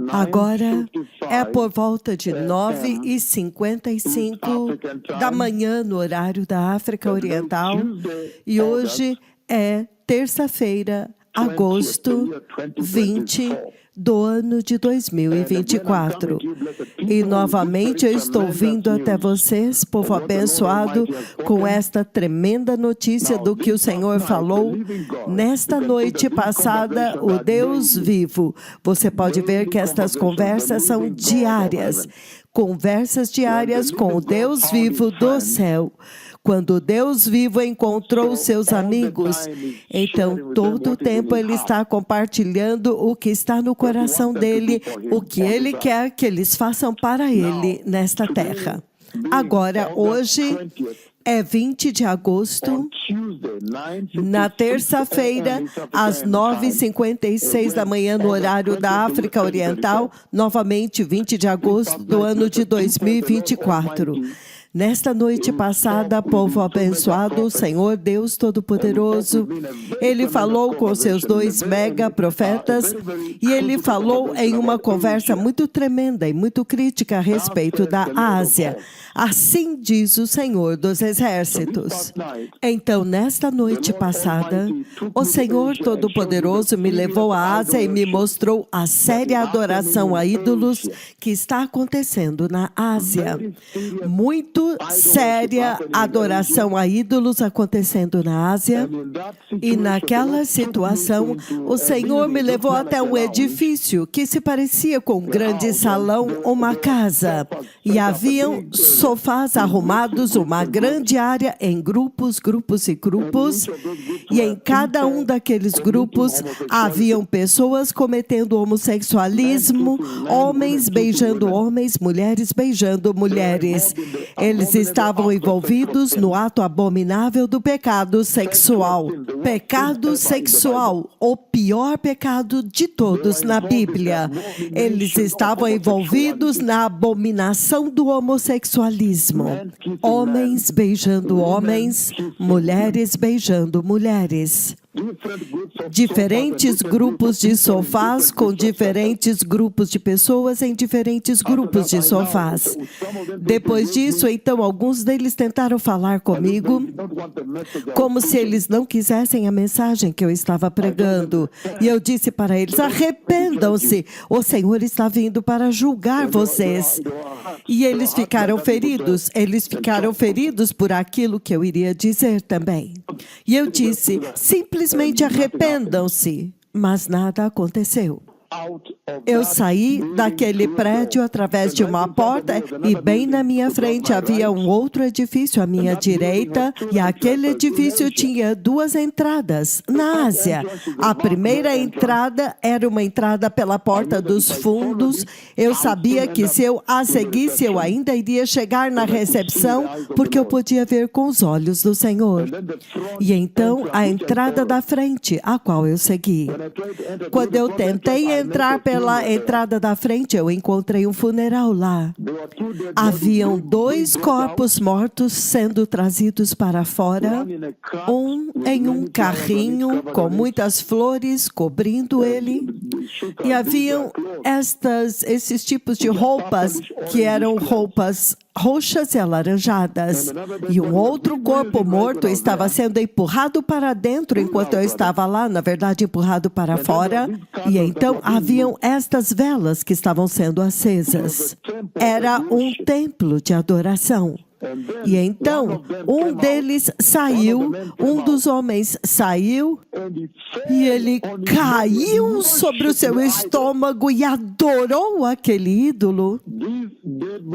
Agora é por volta de 9h55 da manhã no horário da África Oriental e hoje é terça-feira, agosto 20 do ano de 2024. E novamente eu estou vindo até vocês, povo abençoado, com esta tremenda notícia do que o Senhor falou nesta noite passada, o Deus vivo. Você pode ver que estas conversas são diárias, conversas diárias com o Deus vivo do céu. Quando o Deus vivo encontrou seus amigos, então todo o tempo Ele está compartilhando o que está no coração dEle, o que Ele quer que eles façam para Ele nesta terra. Agora, hoje é 20 de agosto, na terça-feira, às 9h56 da manhã, no horário da África Oriental, novamente 20 de agosto do ano de 2024. Nesta noite passada, povo abençoado, o Senhor Deus Todo-Poderoso, Ele falou com seus 2 mega profetas e Ele falou em uma conversa muito tremenda e muito crítica a respeito da Ásia. Assim diz o Senhor dos Exércitos. Então, nesta noite passada, o Senhor Todo-Poderoso me levou à Ásia e me mostrou a séria adoração a ídolos que está acontecendo na Ásia. Muito séria adoração a ídolos acontecendo na Ásia. E naquela situação, o Senhor me levou até um edifício que se parecia com um grande salão, uma casa. E haviam sofás arrumados, uma grande área em grupos e grupos. E em cada um daqueles grupos haviam pessoas cometendo homossexualismo, homens beijando homens, mulheres beijando mulheres. Eles estavam envolvidos no ato abominável do pecado sexual. Pecado sexual, o pior pecado de todos na Bíblia. Eles estavam envolvidos na abominação do homossexualismo. Homens beijando homens, mulheres beijando mulheres. Diferentes grupos de sofás com diferentes grupos de pessoas em diferentes grupos de sofás. Depois disso, então, alguns deles tentaram falar comigo como se eles não quisessem a mensagem que eu estava pregando. E eu disse para eles, arrependam-se, o Senhor está vindo para julgar vocês. E eles ficaram feridos por aquilo que eu iria dizer também. E eu disse, simplesmente arrependam-se, mas nada aconteceu. Eu saí daquele prédio através de uma porta e bem na minha frente havia um outro edifício à minha direita e aquele edifício tinha 2 entradas na Ásia. A primeira entrada era uma entrada pela porta dos fundos. Eu sabia que se eu a seguisse eu ainda iria chegar na recepção porque eu podia ver com os olhos do Senhor. E então a entrada da frente, a qual eu segui. Quando eu tentei entrar pela entrada da frente, eu encontrei um funeral lá. Haviam 2 corpos mortos sendo trazidos para fora, um em um carrinho com muitas flores cobrindo ele, e haviam esses tipos de roupas que eram roupas roxas e alaranjadas. E um outro corpo morto estava sendo empurrado para dentro enquanto eu estava lá, na verdade empurrado para fora. E então haviam estas velas que estavam sendo acesas. Era um templo de adoração. E então, um deles saiu, um dos homens saiu, e ele caiu sobre o seu estômago e adorou aquele ídolo.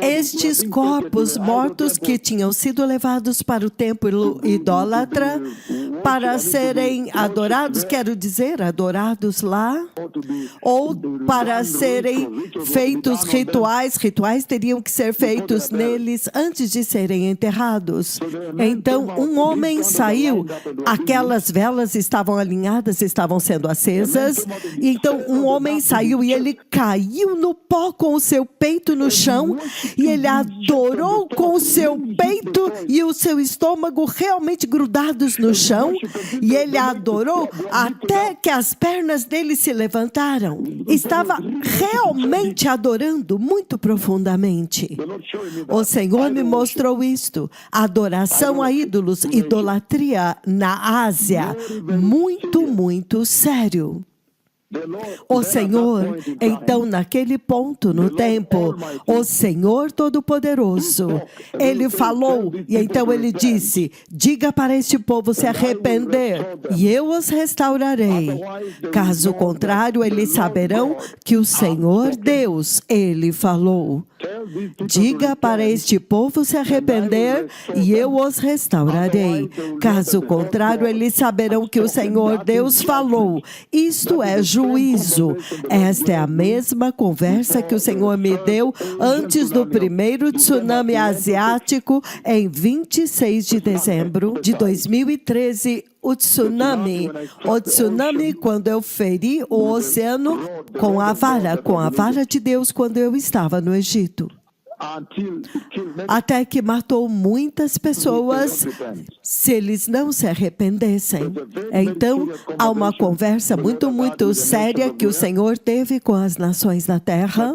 Estes corpos mortos que tinham sido levados para o templo idólatra, para serem adorados, quero dizer, adorados lá, ou para serem feitos rituais teriam que ser feitos neles antes de serem enterrados. Então, um homem saiu, aquelas velas estavam alinhadas, estavam sendo acesas, e então um homem saiu e ele caiu no pó com o seu peito no chão, e ele adorou com o seu peito e o seu estômago realmente grudados no chão, e ele adorou até que as pernas dele se levantaram. Estava realmente adorando muito profundamente. O Senhor me mostrou isto, adoração a ídolos, idolatria na Ásia, muito sério. O Senhor, então, naquele ponto no tempo, o Senhor Todo-Poderoso, Ele falou, e então Ele disse, diga para este povo se arrepender, e eu os restaurarei. Caso contrário, eles saberão que o Senhor Deus, Ele falou. Diga para este povo se arrepender, e eu os restaurarei. Caso contrário, eles saberão que o Senhor Deus falou. Isto é juízo. Esta é a mesma conversa que o Senhor me deu antes do primeiro tsunami asiático em 26 de dezembro de 2013. O tsunami, quando eu feri o oceano com a vara de Deus quando eu estava no Egito. Até que matou muitas pessoas se eles não se arrependessem. Então, há uma conversa muito séria que o Senhor teve com as nações da terra,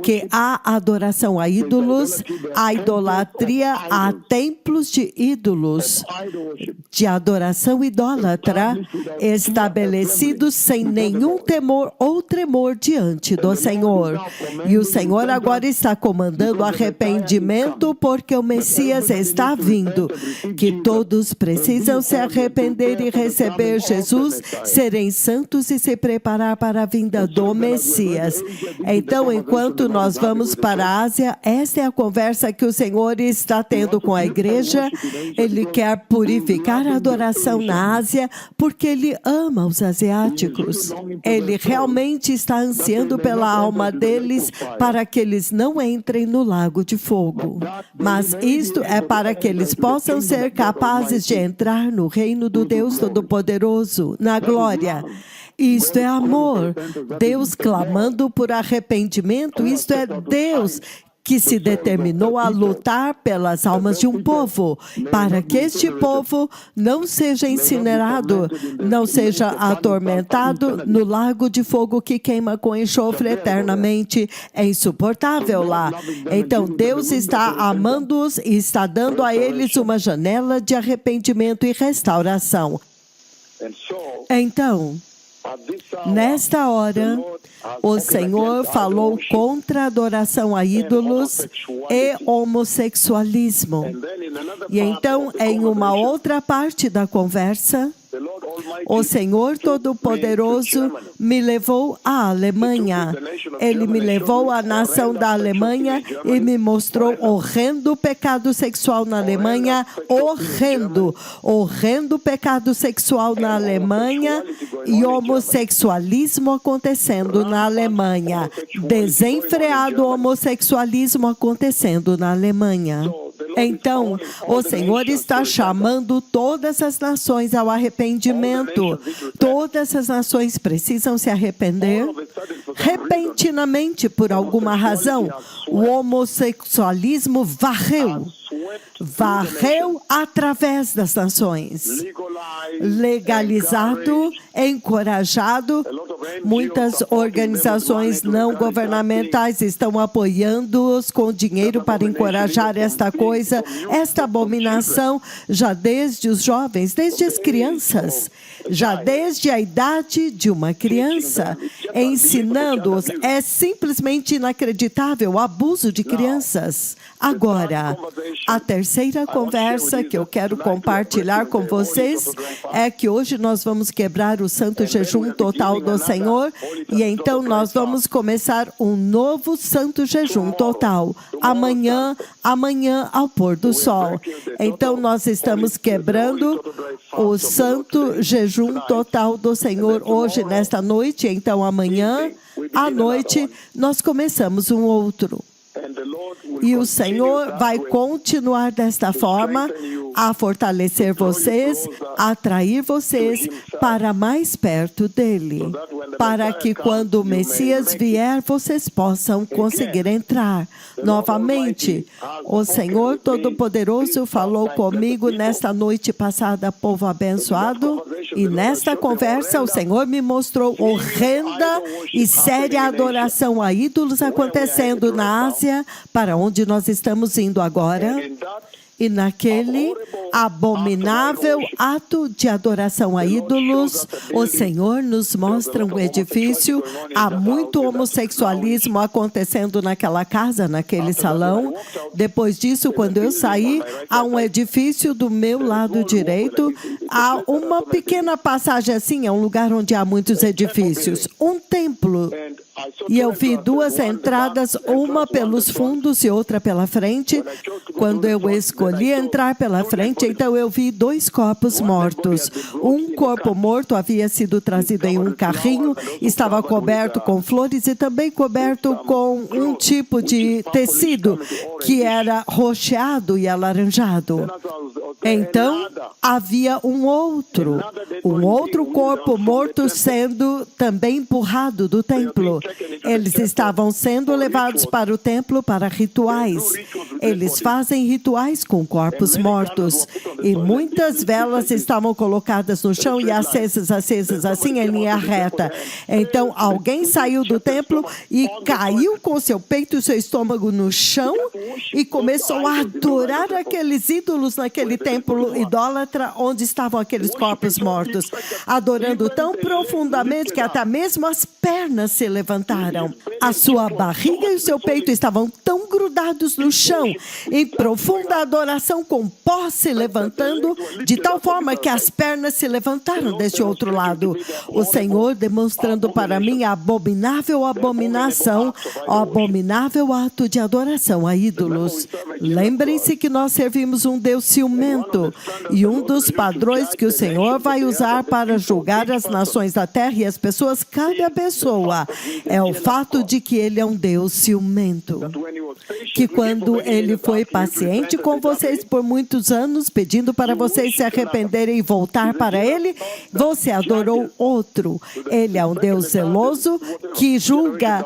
que há adoração a ídolos, a idolatria, a templos de ídolos, de adoração idólatra, estabelecidos sem nenhum temor ou tremor diante do Senhor. E o Senhor agora está comandando arrependimento, porque o Messias está vindo, que todos precisam se arrepender e receber Jesus, serem santos e se preparar para a vinda do Messias. Então, enquanto nós vamos para a Ásia, esta é a conversa que o Senhor está tendo com a igreja. Ele quer purificar a adoração na Ásia, porque Ele ama os asiáticos. Ele realmente está ansiando pela alma deles, para que eles não entrem no lago de fogo. Mas isto é para que eles possam ser capazes de entrar no reino do Deus Todo-Poderoso, na glória. Isto é amor. Deus clamando por arrependimento, isto é Deus que se determinou a lutar pelas almas de um povo, para que este povo não seja incinerado, não seja atormentado no lago de fogo que queima com enxofre eternamente. É insuportável lá. Então, Deus está amando-os e está dando a eles uma janela de arrependimento e restauração. Então, nesta hora, o Senhor falou contra a adoração a ídolos e homossexualismo. E então, em uma outra parte da conversa, o Senhor Todo-Poderoso me levou à Alemanha. Ele me levou à nação da Alemanha e me mostrou horrendo pecado sexual na Alemanha, horrendo pecado sexual na Alemanha e homossexualismo acontecendo na Alemanha, desenfreado homossexualismo acontecendo na Alemanha. Então, o Senhor está chamando todas as nações ao arrependimento. Todas as nações precisam se arrepender. Repentinamente, por alguma razão, o homossexualismo varreu através das nações. Legalizado, encorajado. Muitas organizações não governamentais estão apoiando-os com dinheiro para encorajar esta coisa, esta abominação, já desde os jovens, desde as crianças, já desde a idade de uma criança, ensinando-os. É simplesmente inacreditável o abuso de crianças. Agora, a terceira conversa que eu quero compartilhar com vocês é que hoje nós vamos quebrar o santo jejum total do Senhor, e então nós vamos começar um novo santo jejum total. Amanhã ao pôr do sol. Então nós estamos quebrando o santo jejum total do Senhor hoje, nesta noite. Então amanhã à noite nós começamos um outro. E o Senhor vai continuar desta forma a fortalecer vocês, a atrair vocês para mais perto dele. para que quando o Messias vier, vocês possam conseguir entrar. Novamente, o Senhor Todo-Poderoso falou comigo nesta noite passada, povo abençoado, e nesta conversa o Senhor me mostrou horrenda e séria adoração a ídolos acontecendo na Ásia, para onde nós estamos indo agora. E naquele abominável ato de adoração a ídolos, o Senhor nos mostra um edifício. Há muito homossexualismo acontecendo naquela casa, naquele salão. Depois disso, quando eu saí, há um edifício do meu lado direito. Há uma pequena passagem assim, é um lugar onde há muitos edifícios. Um templo. E eu vi duas entradas, uma pelos fundos e outra pela frente. Quando eu escolhi entrar pela frente, então eu vi dois corpos mortos. Um corpo morto havia sido trazido em um carrinho, estava coberto com flores e também coberto com um tipo de tecido que era roxeado e alaranjado. Então, havia um outro corpo morto sendo também empurrado do templo. Eles estavam sendo levados para o templo para rituais. Eles fazem rituais com corpos mortos. E muitas velas estavam colocadas no chão e acesas assim em linha reta. Então, alguém saiu do templo e caiu com seu peito e seu estômago no chão e começou a adorar aqueles ídolos naquele templo idólatra onde estavam aqueles corpos mortos, adorando tão profundamente que até mesmo as pernas se levantaram. A sua barriga e o seu peito estavam tão grudados no chão, em profunda adoração, com pó se levantando, de tal forma que as pernas se levantaram deste outro lado. O Senhor demonstrando para mim a abominável abominação, o abominável ato de adoração a ídolos. Lembrem-se que nós servimos um Deus ciumento, e um dos padrões que o Senhor vai usar para julgar as nações da terra e as pessoas, cada pessoa, é o fato de que Ele é um Deus ciumento. Que quando Ele foi paciente com vocês por muitos anos, pedindo para vocês se arrependerem e voltar para Ele, você adorou outro. Ele é um Deus zeloso que julga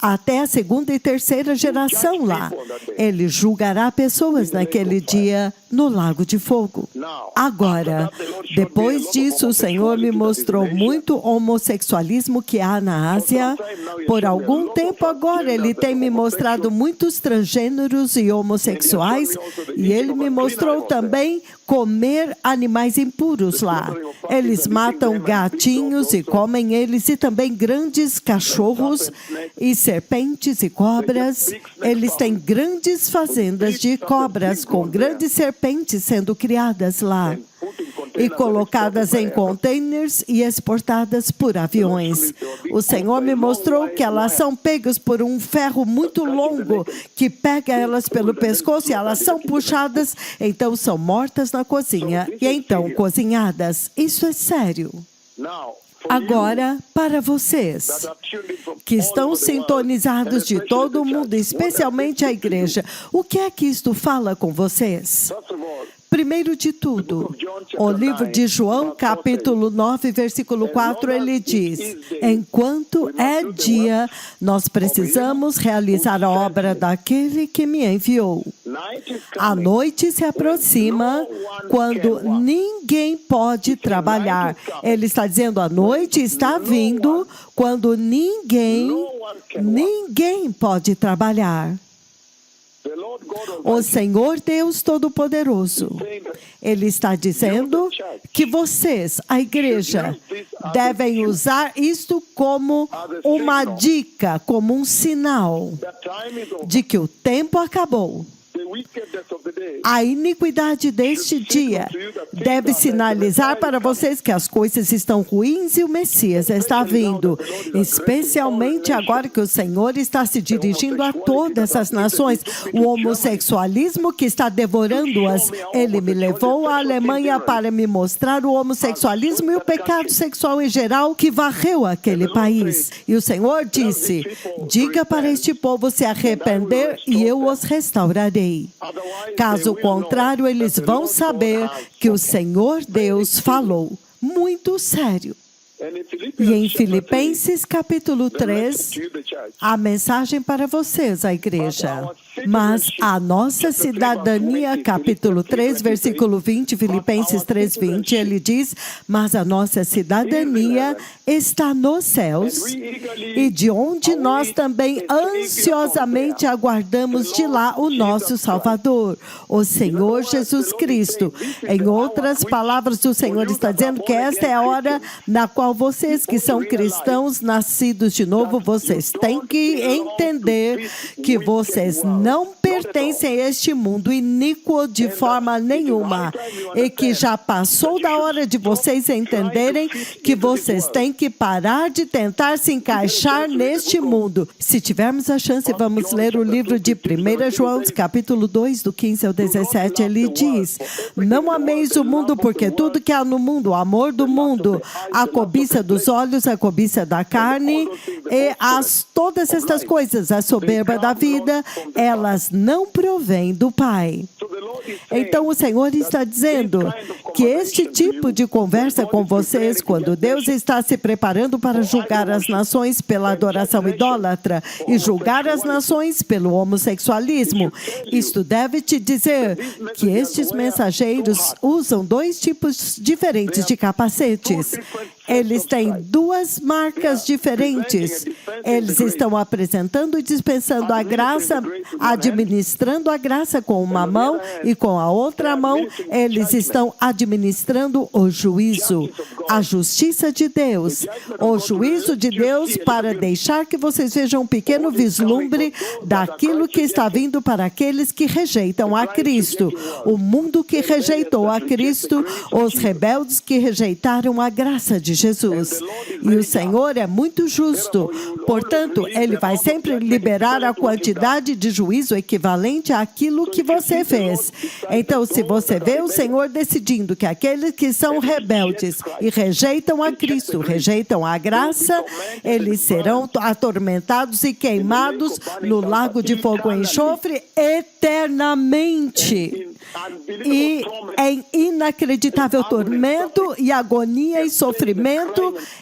até a segunda e terceira geração lá. Ele julgará pessoas naquele dia no lago de fogo. Agora, depois disso, o Senhor me mostrou muito homossexualismo que há na Ásia. Por algum tempo agora, Ele tem me mostrado muitos transgêneros e homossexuais, e Ele me mostrou também comer animais impuros lá. Eles matam gatinhos e comem eles, e também grandes cachorros e serpentes e cobras. Eles têm grandes fazendas de cobras com grandes serpentes sendo criadas lá e colocadas em containers e exportadas por aviões. O Senhor me mostrou que elas são pegas por um ferro muito longo que pega elas pelo pescoço e elas são puxadas, então são mortas na cozinha e então cozinhadas. Isso é sério. Agora, para vocês que estão sintonizados de todo o mundo, especialmente a igreja, o que é que isto fala com vocês? Primeiro de tudo, o livro de João, capítulo 9, versículo 4, ele diz: enquanto é dia, nós precisamos realizar a obra daquele que me enviou. A noite se aproxima quando ninguém pode trabalhar. Ele está dizendo, a noite está vindo quando ninguém pode trabalhar. O Senhor Deus Todo-Poderoso, Ele está dizendo que vocês, a igreja, devem usar isto como uma dica, como um sinal de que o tempo acabou. A iniquidade deste dia deve sinalizar para vocês que as coisas estão ruins e o Messias está vindo. Especialmente agora que o Senhor está se dirigindo a todas as nações. O homossexualismo que está devorando-as. Ele me levou à Alemanha para me mostrar o homossexualismo e o pecado sexual em geral que varreu aquele país. E o Senhor disse, diga para este povo se arrepender e eu os restaurarei. Caso contrário, eles vão saber que o Senhor Deus falou. Muito sério. E em Filipenses capítulo 3, a mensagem para vocês, a igreja. Mas a nossa cidadania, capítulo 3, versículo 20, Filipenses 3, 20, ele diz: mas a nossa cidadania está nos céus, e de onde nós também ansiosamente aguardamos de lá o nosso Salvador, o Senhor Jesus Cristo. Em outras palavras, o Senhor está dizendo que esta é a hora na qual vocês que são cristãos, nascidos de novo, vocês têm que entender que vocês não pertencem a este mundo iníquo de forma nenhuma, e que já passou da hora de vocês entenderem que vocês têm que parar de tentar se encaixar neste mundo. Se tivermos a chance, vamos ler o livro de 1 João, capítulo 2, do 15 ao 17, ele diz: não ameis o mundo, porque tudo que há no mundo, o amor do mundo, a cobiça dos olhos, a cobiça da carne e todas estas coisas, a soberba da vida, elas não provêm do Pai. Então o Senhor está dizendo que este tipo de conversa com vocês, quando Deus está se preparando para julgar as nações pela adoração idólatra e julgar as nações pelo homossexualismo, isto deve te dizer que estes mensageiros usam dois tipos diferentes de capacetes. Eles têm duas marcas diferentes. Eles estão apresentando e dispensando a graça, administrando a graça com uma mão, e com a outra mão eles estão administrando o juízo, a justiça de Deus, o juízo de Deus, para deixar que vocês vejam um pequeno vislumbre daquilo que está vindo para aqueles que rejeitam a Cristo. O mundo que rejeitou a Cristo, os rebeldes que rejeitaram a graça de Jesus. E o Senhor é muito justo, portanto, Ele vai sempre liberar a quantidade de juízo equivalente àquilo que você fez. Então, se você vê o Senhor decidindo que aqueles que são rebeldes e rejeitam a Cristo, rejeitam a graça, eles serão atormentados e queimados no lago de fogo e enxofre eternamente. E em inacreditável tormento e agonia e sofrimento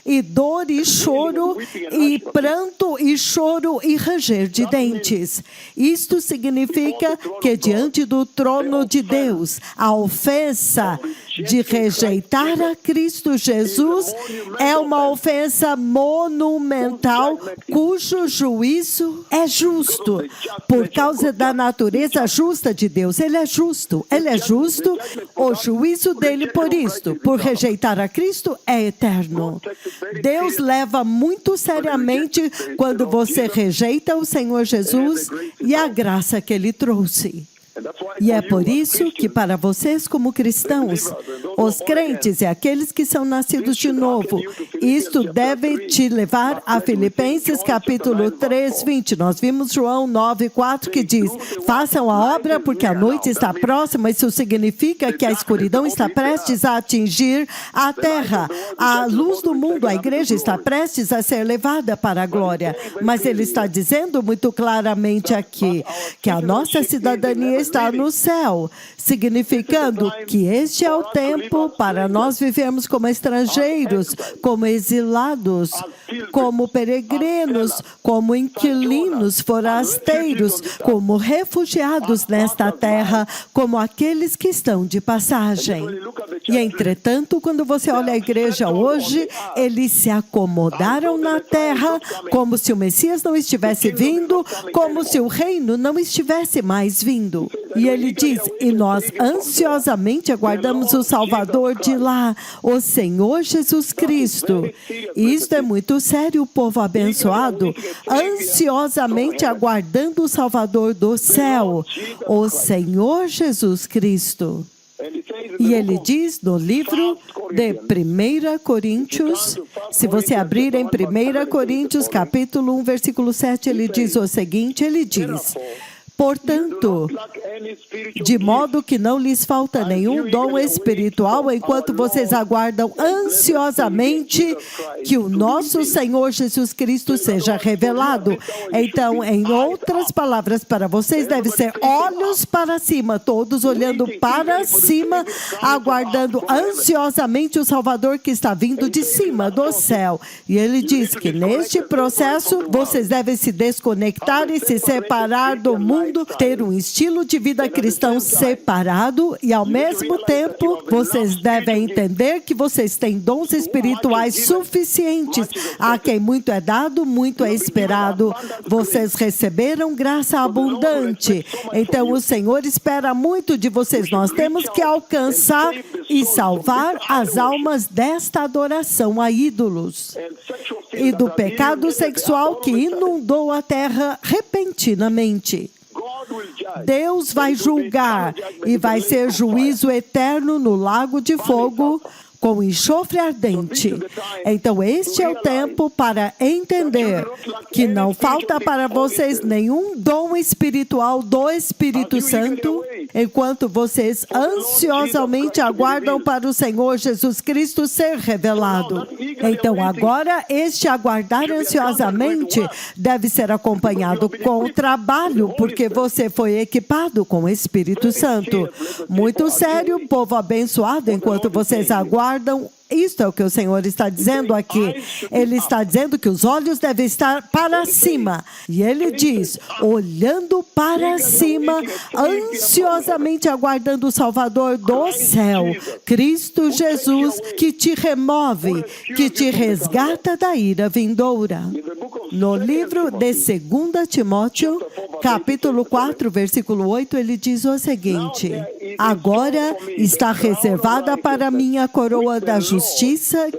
e dor e choro e pranto e choro e ranger de dentes. Isto significa que diante do trono de Deus, a ofensa de rejeitar a Cristo Jesus é uma ofensa monumental, cujo juízo é justo, por causa da natureza justa de Deus. Ele é justo, o juízo dele por isto, por rejeitar a Cristo, é eterno. Deus leva muito seriamente quando você rejeita o Senhor Jesus e a graça que Ele trouxe. E é por isso que para vocês como cristãos, os crentes e aqueles que são nascidos de novo, isto deve te levar a Filipenses capítulo 3, 20. Nós vimos João 9, 4 que diz: façam a obra porque a noite está próxima. Isso significa que a escuridão está prestes a atingir a terra. A luz do mundo, a igreja, está prestes a ser levada para a glória. Mas ele está dizendo muito claramente aqui que a nossa cidadania está no céu, significando que este é o tempo para nós vivermos como estrangeiros, como exilados, como peregrinos, como inquilinos, forasteiros, como refugiados nesta terra, como aqueles que estão de passagem. E, entretanto, quando você olha a igreja hoje, eles se acomodaram na terra como se o Messias não estivesse vindo, como se o reino não estivesse mais vindo. E ele diz: e nós ansiosamente aguardamos o Salvador de lá, o Senhor Jesus Cristo. E isto é muito sério, povo abençoado, ansiosamente aguardando o Salvador do céu, o Senhor Jesus Cristo. E ele diz no livro de 1 Coríntios, se você abrir em 1 Coríntios, capítulo 1, versículo 7, ele diz o seguinte, ele diz: Portanto, de modo que não lhes falta nenhum dom espiritual, enquanto vocês aguardam ansiosamente que o nosso Senhor Jesus Cristo seja revelado. Então, em outras palavras, para vocês deve ser olhos para cima, todos olhando para cima, aguardando ansiosamente o Salvador que está vindo de cima do céu. E ele diz que neste processo, vocês devem se desconectar e se separar do mundo, ter um estilo de vida cristão separado e, ao mesmo tempo, vocês devem entender que vocês têm dons espirituais suficientes. A quem muito é dado, muito é esperado. Vocês receberam graça abundante. Então, o Senhor espera muito de vocês. Nós temos que alcançar e salvar as almas desta adoração a ídolos e do pecado sexual que inundou a terra repentinamente. Deus vai julgar e vai ser juízo eterno no lago de fogo com enxofre ardente. Então, este é o tempo para entender que não falta para vocês nenhum dom espiritual do Espírito Santo, enquanto vocês ansiosamente aguardam para o Senhor Jesus Cristo ser revelado. Então, agora, este aguardar ansiosamente deve ser acompanhado com trabalho, porque você foi equipado com o Espírito Santo. Muito sério, povo abençoado, enquanto vocês aguardam. Isto é o que o Senhor está dizendo aqui. Ele está dizendo que os olhos devem estar para cima. E ele diz, olhando para cima, ansiosamente aguardando o Salvador do céu, Cristo Jesus, que te remove, que te resgata da ira vindoura. No livro de 2 Timóteo, capítulo 4, versículo 8, ele diz o seguinte: agora está reservada para mim a coroa da justiça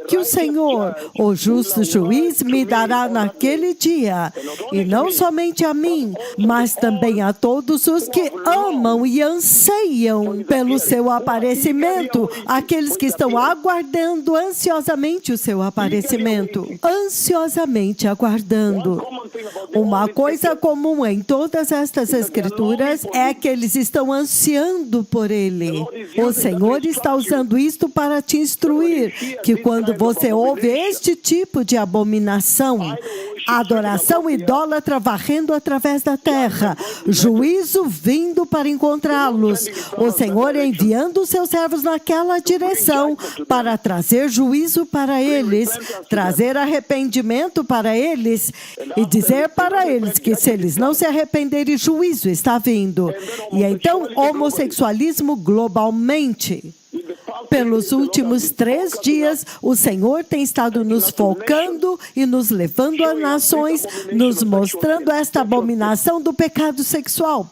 que o Senhor, o justo juiz, me dará naquele dia, e não somente a mim, mas também a todos os que amam e anseiam pelo seu aparecimento, aqueles que estão aguardando ansiosamente o seu aparecimento, ansiosamente aguardando. Uma coisa comum em todas estas escrituras é que eles estão ansiando por ele. O Senhor está usando isto para te instruir, que quando você ouve este tipo de abominação, adoração idólatra varrendo através da terra, juízo vindo para encontrá-los, o Senhor enviando os seus servos naquela direção para trazer juízo para eles, trazer arrependimento para eles e dizer para eles que se eles não se arrependerem, juízo está vindo. E então, homossexualismo globalmente. Pelos últimos 3 dias, o Senhor tem estado nos focando e nos levando a nações, nos mostrando esta abominação do pecado sexual,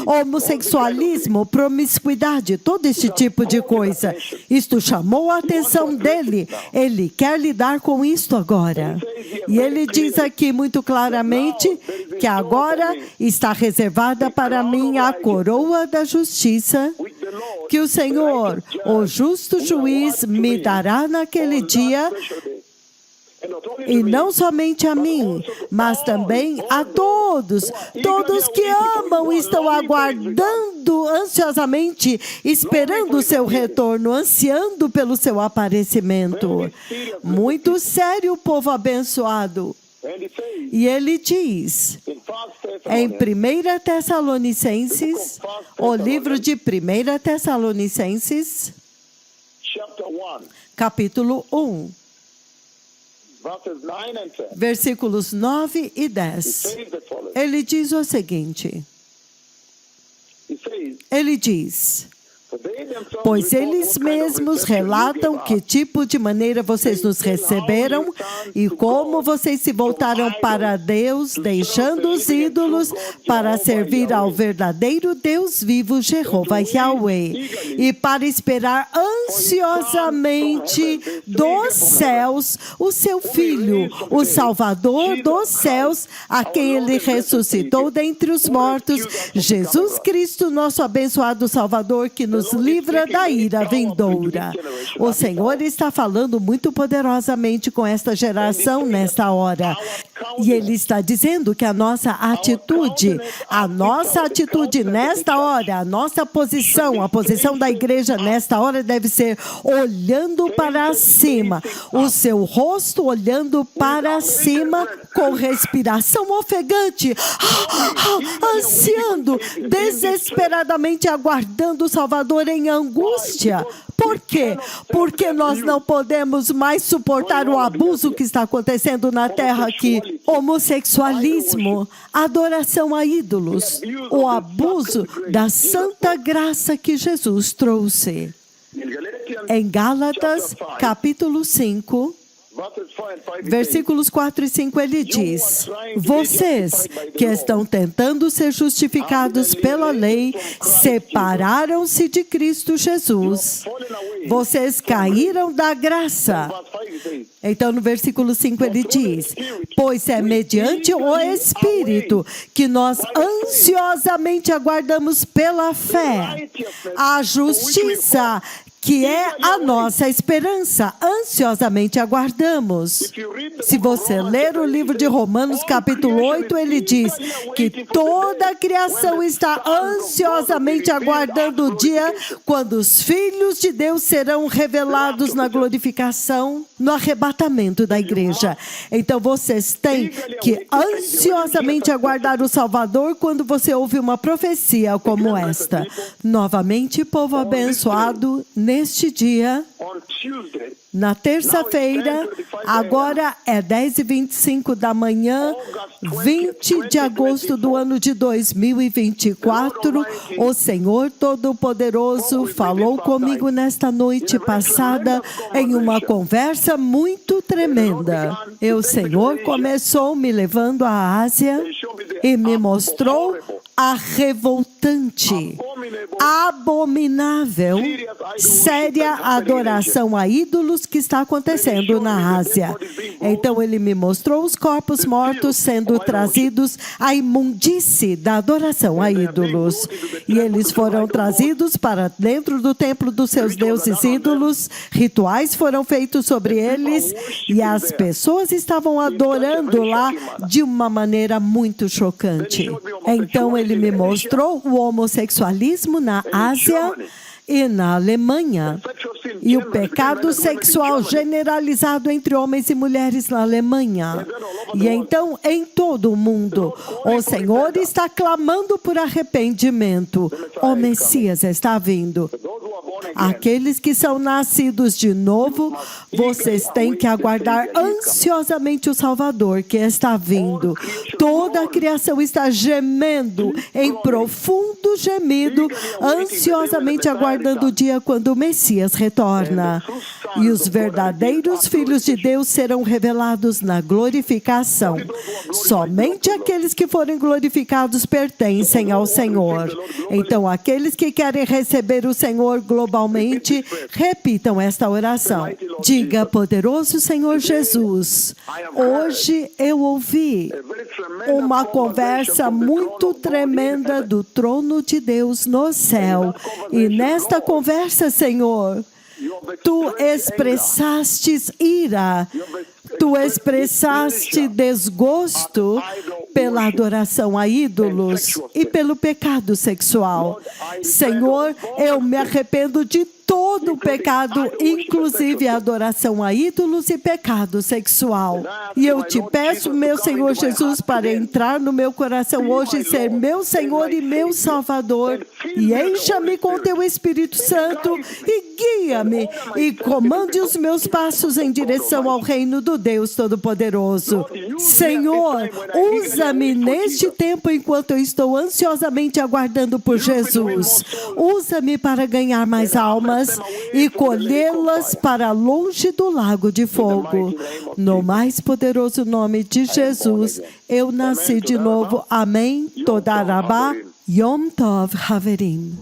homossexualismo, promiscuidade, todo este tipo de coisa. Isto chamou a atenção dele. Ele quer lidar com isto agora. E ele diz aqui muito claramente que agora está reservada para mim a coroa da justiça, que o Senhor, o justo juiz, me dará naquele dia, e não somente a mim, mas também a todos que amam e estão aguardando ansiosamente, esperando o seu retorno, ansiando pelo seu aparecimento. Muito sério, povo abençoado. E ele diz, em 1 Tessalonicenses, o livro de 1 Tessalonicenses, capítulo 1, versículos 9 e 10. Ele diz o seguinte, ele diz: pois eles mesmos relatam que tipo de maneira vocês nos receberam e como vocês se voltaram para Deus, deixando os ídolos para servir ao verdadeiro Deus vivo, Jeová Yahweh, e para esperar ansiosamente dos céus o seu Filho, o Salvador dos céus, a quem ele ressuscitou dentre os mortos, Jesus Cristo, nosso abençoado Salvador, que nos livra da ira vindoura. O Senhor está falando muito poderosamente com esta geração nesta hora. E ele está dizendo que a nossa atitude nesta hora, a nossa posição, a posição da igreja nesta hora deve ser olhando para cima, o seu rosto olhando para cima com respiração ofegante, ansiando, desesperadamente aguardando o Salvador em angústia. Por quê? Porque nós não podemos mais suportar o abuso que está acontecendo na terra aqui. Homossexualismo, adoração a ídolos, o abuso da santa graça que Jesus trouxe. Em Gálatas, capítulo 5, versículos 4 e 5, ele diz: vocês que estão tentando ser justificados pela lei, separaram-se de Cristo Jesus. Vocês caíram da graça. Então, no versículo 5, ele diz: pois é mediante o Espírito que nós ansiosamente aguardamos pela fé a justiça, que é a nossa esperança, ansiosamente aguardamos. Se você ler o livro de Romanos, capítulo 8, ele diz que toda a criação está ansiosamente aguardando o dia quando os filhos de Deus serão revelados na glorificação, no arrebatamento da igreja. Então, vocês têm que ansiosamente aguardar o Salvador quando você ouve uma profecia como esta. Novamente, povo abençoado, neste dia, na terça-feira, agora é 10h25 da manhã, 20 de agosto do ano de 2024, o Senhor Todo-Poderoso falou comigo nesta noite passada em uma conversa muito tremenda. E o Senhor começou me levando à Ásia e me mostrou a revoltante, abominável, séria adoração a ídolos que está acontecendo na Ásia. Então ele me mostrou os corpos mortos sendo trazidos à imundície da adoração a ídolos. E eles foram trazidos para dentro do templo dos seus deuses ídolos, rituais foram feitos sobre eles e as pessoas estavam adorando lá de uma maneira muito chocante. Então ele me mostrou o homossexualismo na Ásia e na Alemanha, e o pecado sexual generalizado entre homens e mulheres na Alemanha. E então, em todo o mundo, o Senhor está clamando por arrependimento. O Messias está vindo. Aqueles que são nascidos de novo, vocês têm que aguardar ansiosamente o Salvador que está vindo. Toda a criação está gemendo em profundo gemido, ansiosamente aguardando o dia quando o Messias retorna. E os verdadeiros filhos de Deus serão revelados na glorificação. Somente aqueles que forem glorificados pertencem ao Senhor. Então, aqueles que querem receber o Senhor globalmente, repitam esta oração. Diga: poderoso Senhor Jesus, hoje eu ouvi uma conversa muito tremenda do trono de Deus no céu. E nesta conversa, Senhor, Tu expressastes ira, Tu expressaste desgosto pela adoração a ídolos e pelo pecado sexual. Senhor, eu me arrependo de todo o pecado, inclusive a adoração a ídolos e pecado sexual. E eu te peço, meu Senhor Jesus, para entrar no meu coração hoje, ser meu Senhor e meu Salvador. E encha-me com teu Espírito Santo e guia-me e comande os meus passos em direção ao reino do Deus Todo-Poderoso. Senhor, usa-me neste tempo enquanto eu estou ansiosamente aguardando por Jesus. Usa-me para ganhar mais almas e colhê-las para longe do lago de fogo. No mais poderoso nome de Jesus, eu nasci de novo. Amém. Toda Rabá, Yom Tov Haverim.